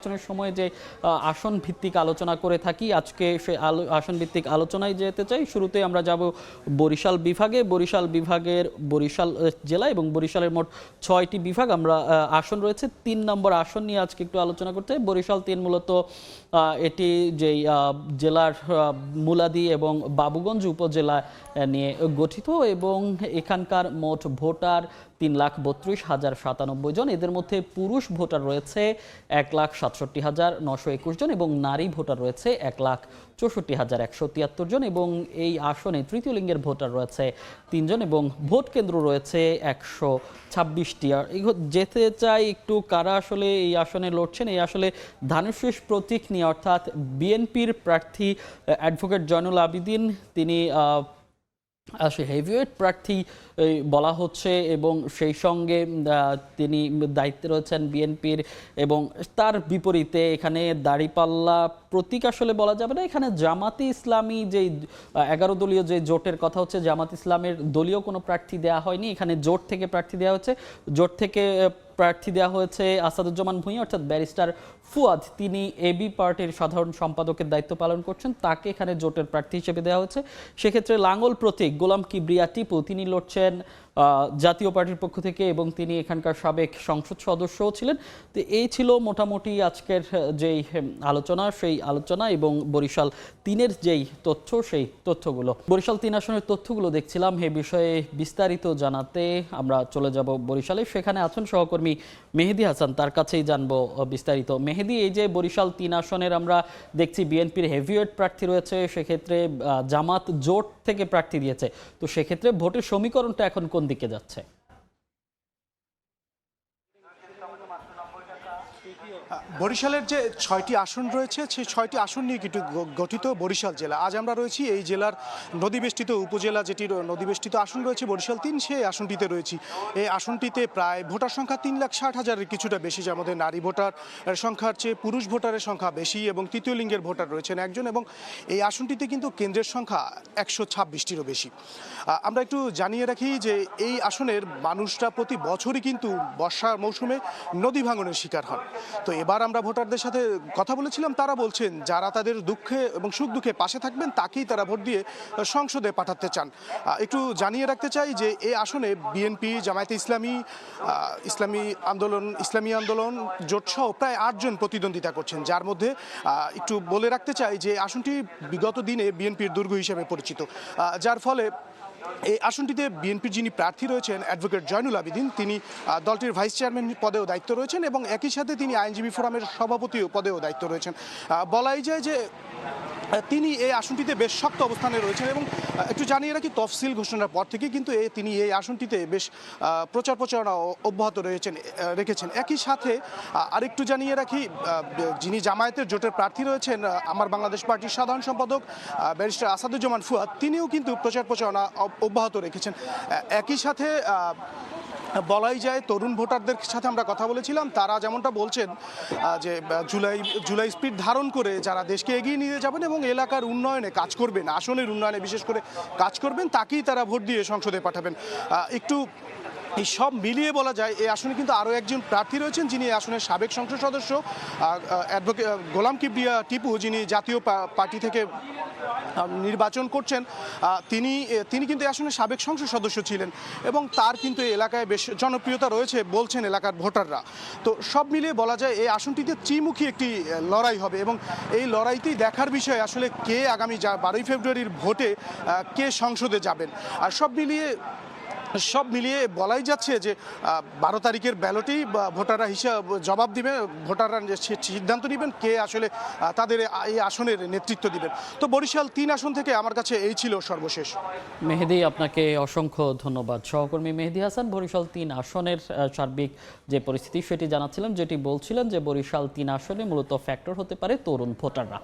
নির্বাচনের সময় যে আসন ভিত্তিক আলোচনা করে থাকি, আজকে সে আসন ভিত্তিক আলোচনায় যেতে চাই। শুরুতে আমরা যাব বরিশাল বিভাগে। বরিশাল জেলা এবং বরিশালের মোট ৬টি বিভাগ আমরা আসন রয়েছে। ৩ নম্বর আসন নিয়ে আজকে একটু আলোচনা করতে। বরিশাল ৩ মূলত এটি যেই জেলার মুলাদি এবং বাবুগঞ্জ উপজেলা নিয়ে গঠিত এবং এখানকার মোট ভোটার ৩,৩২,০৯৭ জন। এদের মধ্যে পুরুষ ভোটার রয়েছে ১,৬৭,৯২১ জন এবং নারী ভোটার রয়েছে ১,৬৪,১৭৩ জন এবং এই আসনে তৃতীয় লিঙ্গের ভোটার রয়েছে ৩ জন এবং ভোট কেন্দ্র রয়েছে ১২৬টি। আর যেতে চাই একটু কারা আসলে এই আসনে লড়ছেন। এই আসলে ধানের শীষ প্রতীক নিয়ে, অর্থাৎ বিএনপির প্রার্থী অ্যাডভোকেট জয়নুল আবেদিন, তিনি হেভিওয়েট প্রার্থী বলা হচ্ছে এবং সেই সঙ্গে তিনি দায়িত্বে রয়েছেন বিএনপির। এবং তার বিপরীতে এখানে দাঁড়িপাল্লা প্রতীক আসলে বলা যাবে না, এখানে জামাতে ইসলামী যেই 11 দলীয় যে জোটের কথা হচ্ছে, জামাত ইসলামের দলীয় কোনো প্রার্থী দেওয়া হয়নি, এখানে জোট থেকে প্রার্থী দেওয়া হচ্ছে। জোট থেকে প্রার্থী দেওয়া হয়েছে আসাদুজ্জামান ভূঁইয়া, অর্থাৎ ব্যারিস্টার ফুয়াদ, তিনি এবি পার্টির সাধারণ সম্পাদকের দায়িত্ব পালন করছেন, তাকে এখানে জোটের প্রার্থী হিসেবে দেওয়া হয়েছে। সেক্ষেত্রে লাঙ্গল প্রতীক গোলাম কিবরিয়া টিপু, তিনি লড়ছেন জাতীয় পার্টির পক্ষ থেকে এবং তিনি এখানকার সাবেক সংসদ সদস্যও ছিলেন। তো এই ছিল মোটামুটি আজকের যেই আলোচনা, সেই আলোচনা এবং বরিশাল ৩-এর যেই তথ্য, সেই তথ্যগুলো, বরিশাল ৩ আসনের তথ্যগুলো দেখছিলাম। এই বিষয়ে বিস্তারিত জানাতে আমরা চলে যাব বরিশালে। সেখানে আছেন সহকর্মী মেহেদি হাসান, তার কাছেই জানবো বিস্তারিত। মেহেদি, এই যে বরিশাল ৩ আসনের আমরা দেখছি বিএনপির হেভিওয়েট প্রার্থী রয়েছে, সেক্ষেত্রে জামাত জোট থেকে প্রার্থী দিয়েছে, তো সেক্ষেত্রে ভোটের সমীকরণটা এখন কোন দিকে যাচ্ছে? বরিশালের যে ৬টি আসন রয়েছে, সেই ৬টি আসন নিয়ে কিন্তু গঠিত বরিশাল জেলা। আজ আমরা রয়েছি এই জেলার নদীবেষ্টিত উপজেলা, যেটির নদীবেষ্টিত আসন রয়েছে বরিশাল ৩, সেই আসনটিতে রয়েছি। এই আসনটিতে প্রায় ভোটার সংখ্যা ৩,৬০,০০০-এর কিছুটা বেশি, যার মধ্যে নারী ভোটার সংখ্যার চেয়ে পুরুষ ভোটারের সংখ্যা বেশি এবং তৃতীয় লিঙ্গের ভোটার রয়েছেন ১ জন এবং এই আসনটিতে কিন্তু কেন্দ্রের সংখ্যা ১২৬টিরও বেশি। আমরা একটু জানিয়ে রাখি যে এই আসনের মানুষরা প্রতি বছরই কিন্তু বর্ষার মৌসুমে নদী ভাঙনের শিকার হন। তো এবার আমরা ভোটারদের সাথে কথা বলেছিলাম, তারা বলছেন যারা তাদের দুঃখে এবং সুখ দুঃখে পাশে থাকবেন তাকেই তারা ভোট দিয়ে সংসদে পাঠাতে চান। একটু জানিয়ে রাখতে চাই যে এই আসনে বিএনপি, জামায়াতে ইসলামী, ইসলামী আন্দোলন জোটসহ প্রায় ৮ জন প্রতিদ্বন্দ্বিতা করছেন, যার মধ্যে একটু বলে রাখতে চাই যে আসনটি বিগত দিনে বিএনপির দুর্গ হিসেবে পরিচিত, যার ফলে এই আসনটিতে বিএনপির যিনি প্রার্থী রয়েছেন অ্যাডভোকেট জয়নুল আবেদিন, তিনি দলটির ভাইস চেয়ারম্যান পদেও দায়িত্ব রয়েছেন এবং একই সাথে তিনি আইনজীবী ফোরামের সভাপতিও পদেও দায়িত্ব রয়েছেন। বলাই যায় যে তিনি এই আসনটিতে বেশ শক্ত অবস্থানে রয়েছেন এবং একটু জানিয়ে রাখি, তফসিল ঘোষণার পর থেকে কিন্তু তিনি এই আসনটিতে বেশ প্রচারণা অব্যাহত রেখেছেন। একই সাথে আরেকটু জানিয়ে রাখি, যিনি জামায়াতের জোটের প্রার্থী রয়েছেন আমার বাংলাদেশ পার্টির সাধারণ সম্পাদক ব্যারিস্টার আসাদুজ্জামান ফুয়াদ, তিনিও কিন্তু প্রচারণা অব্যাহত রেখেছেন। একই সাথে বলাই যায় তরুণ ভোটারদের সাথে আমরা কথা বলেছিলাম, তারা যেমনটা বলছেন যে জুলাই স্পিড ধারণ করে যারা দেশকে এগিয়ে নিয়ে যাবেন এবং এলাকার উন্নয়নে কাজ করবেন, আসনের উন্নয়নে বিশেষ করে কাজ করবেন, তাকেই তারা ভোট দিয়ে সংসদে পাঠাবেন। একটু এই সব মিলিয়ে বলা যায় এই আসনে কিন্তু আরও একজন প্রার্থী রয়েছেন, যিনি এই আসনের সাবেক সংসদ সদস্য অ্যাডভোকেট গোলাম কিবরিয়া টিপু, যিনি জাতীয় পার্টি থেকে নির্বাচন করছেন। তিনি কিন্তু এই আসনের সাবেক সংসদ সদস্য ছিলেন এবং তার কিন্তু এই এলাকায় বেশ জনপ্রিয়তা রয়েছে বলছেন এলাকার ভোটাররা। তো সব মিলিয়ে বলা যায় এই আসনটিতে ত্রিমুখী একটি লড়াই হবে এবং এই লড়াইতেই দেখার বিষয় আসলে কে আগামী 12ই ফেব্রুয়ারির ভোটে কে সংসদে যাবেন। আর সব মিলিয়ে বলাই যাচ্ছে যে 12 তারিখের ব্যালটেই ভোটাররা জবাব দিবে, ভোটাররা সিদ্ধান্ত নেবেন কে আসলে তাদের এই আসনের নেতৃত্ব দিবেন। তো বরিশাল ৩ আসন থেকে আমার কাছে এই ছিল সর্বশেষ। মেহেদি, আপনাকে অসংখ্য ধন্যবাদ। সহকর্মী মেহেদি হাসান বরিশাল ৩ আসনের সার্বিক যে পরিস্থিতি সেটি জানাচ্ছিলেন, যেটি বলছিলেন যে বরিশাল ৩ আসনে মূলত ফ্যাক্টর হতে পারে তরুণ ভোটাররা।